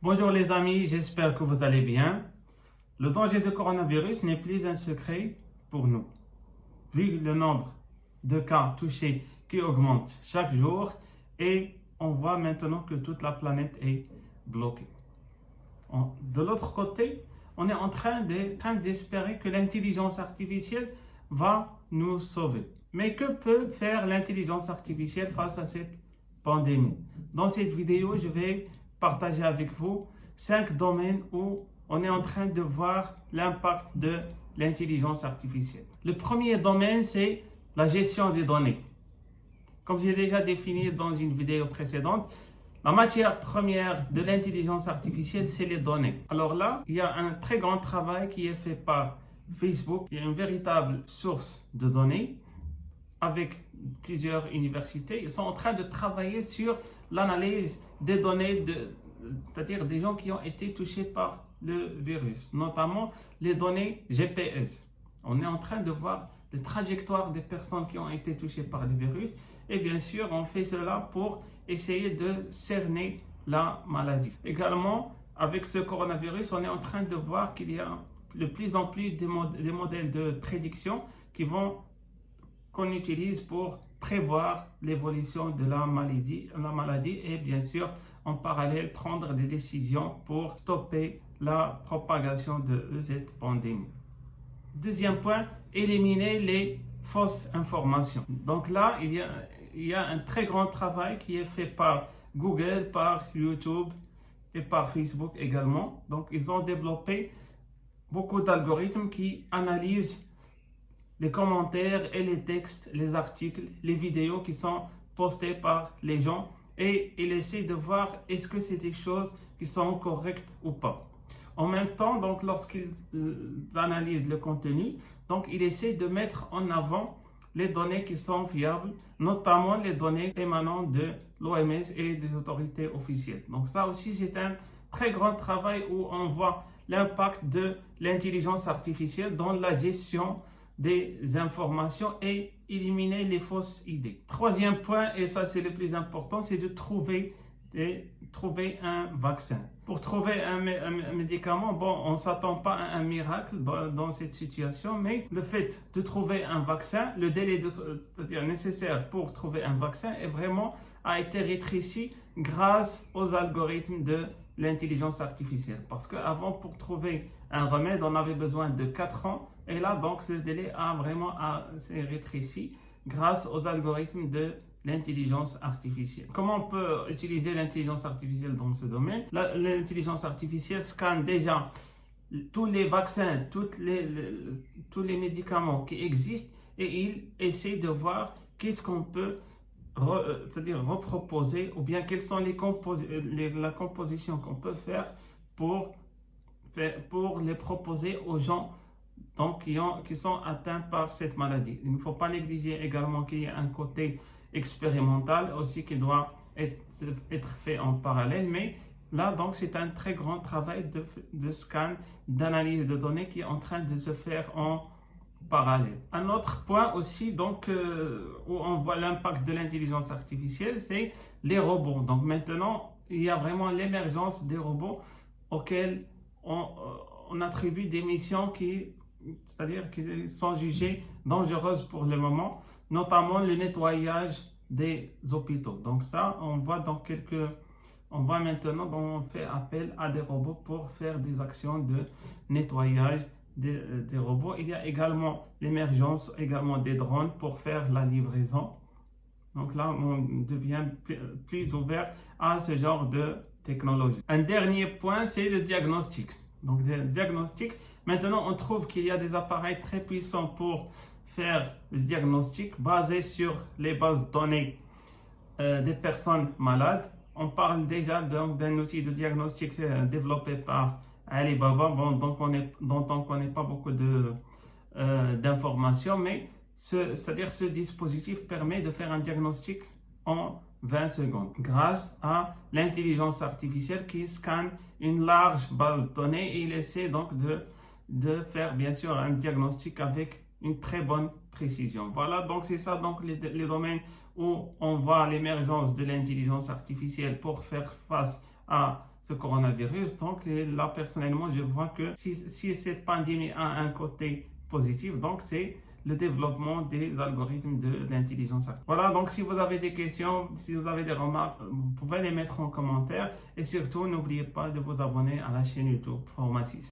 Bonjour les amis, j'espère que vous allez bien. Le danger de coronavirus n'est plus un secret pour nous. Vu le nombre de cas touchés qui augmente chaque jour et on voit maintenant que toute la planète est bloquée. De l'autre côté, on est en train d'espérer que l'intelligence artificielle va nous sauver. Mais que peut faire l'intelligence artificielle face à cette pandémie? Dans cette vidéo, je vais partager avec vous 5 domaines où on est en train de voir l'impact de l'intelligence artificielle. Le premier domaine, c'est la gestion des données. Comme j'ai déjà défini dans une vidéo précédente, la matière première de l'intelligence artificielle, c'est les données. Alors là, il y a un très grand travail qui est fait par Facebook. Il y a une véritable source de données avec plusieurs universités. Ils sont en train de travailler sur l'analyse des données, c'est-à-dire des gens qui ont été touchés par le virus, notamment les données GPS. On est en train de voir les trajectoires des personnes qui ont été touchées par le virus et bien sûr, on fait cela pour essayer de cerner la maladie. Également, avec ce coronavirus, on est en train de voir qu'il y a de plus en plus des modèles de prédiction qu'on utilise pour prévoir l'évolution de la maladie et bien sûr, en parallèle, prendre des décisions pour stopper la propagation de cette pandémie. Deuxième point, éliminer les fausses informations. Donc là, il y a un très grand travail qui est fait par Google, par YouTube et par Facebook également. Donc, ils ont développé beaucoup d'algorithmes qui analysent les commentaires et les textes, les articles, les vidéos qui sont postés par les gens et ils essaient de voir est-ce que c'est des choses qui sont correctes ou pas. En même temps, donc, lorsqu'ils analysent le contenu, donc, ils essaient de mettre en avant les données qui sont fiables, notamment les données émanant de l'OMS et des autorités officielles. Donc, ça aussi, c'est un très grand travail où on voit l'impact de l'intelligence artificielle dans la gestion des informations et éliminer les fausses idées. Troisième point, et ça c'est le plus important, c'est de trouver un vaccin. Pour trouver un médicament, bon, on ne s'attend pas à un miracle dans cette situation, mais le fait de trouver un vaccin, le délai c'est-à-dire nécessaire pour trouver un vaccin a été rétréci grâce aux algorithmes de l'intelligence artificielle. Parce qu'avant, pour trouver un remède, on avait besoin de 4 ans. Et là, donc, ce délai s'est rétréci grâce aux algorithmes de l'intelligence artificielle. Comment on peut utiliser l'intelligence artificielle dans ce domaine? L'intelligence artificielle scanne déjà tous les vaccins, tous les médicaments qui existent et il essaie de voir qu'est-ce qu'on peut c'est-à-dire reproposer ou bien quelles sont la composition qu'on peut faire pour les proposer aux gens donc, qui sont atteints par cette maladie. Il ne faut pas négliger également qu'il y a un côté expérimental aussi qui doit être fait en parallèle, mais là, donc, c'est un très grand travail de scan, d'analyse de données qui est en train de se faire en parallèle. Un autre point aussi, donc, où on voit l'impact de l'intelligence artificielle, c'est les robots. Donc, maintenant, il y a vraiment l'émergence des robots auxquels on attribue des missions c'est-à-dire qui sont jugées dangereuses pour le moment, notamment le nettoyage des hôpitaux. Donc ça, on voit maintenant, on fait appel à des robots pour faire des actions de nettoyage des robots. Il y a également l'émergence des drones pour faire la livraison. Donc là, on devient plus ouvert à ce genre de technologie. Un dernier point, c'est le diagnostic. Donc, le diagnostic, maintenant, on trouve qu'il y a des appareils très puissants pour faire le diagnostic basé sur les bases de données des personnes malades. On parle déjà d'un outil de diagnostic développé par Alibaba, dont on ne connaît pas beaucoup d'informations, mais c'est-à-dire ce dispositif permet de faire un diagnostic en 20 secondes grâce à l'intelligence artificielle qui scanne une large base de données et il essaie donc de faire bien sûr un diagnostic avec une très bonne précision. Voilà, donc c'est ça donc les domaines où on voit l'émergence de l'intelligence artificielle pour faire face à ce coronavirus. Donc là, personnellement, je vois que si cette pandémie a un côté positif, donc c'est le développement des algorithmes de l'intelligence artificielle. Voilà, donc si vous avez des questions, si vous avez des remarques, vous pouvez les mettre en commentaire. Et surtout, n'oubliez pas de vous abonner à la chaîne YouTube Forma 6.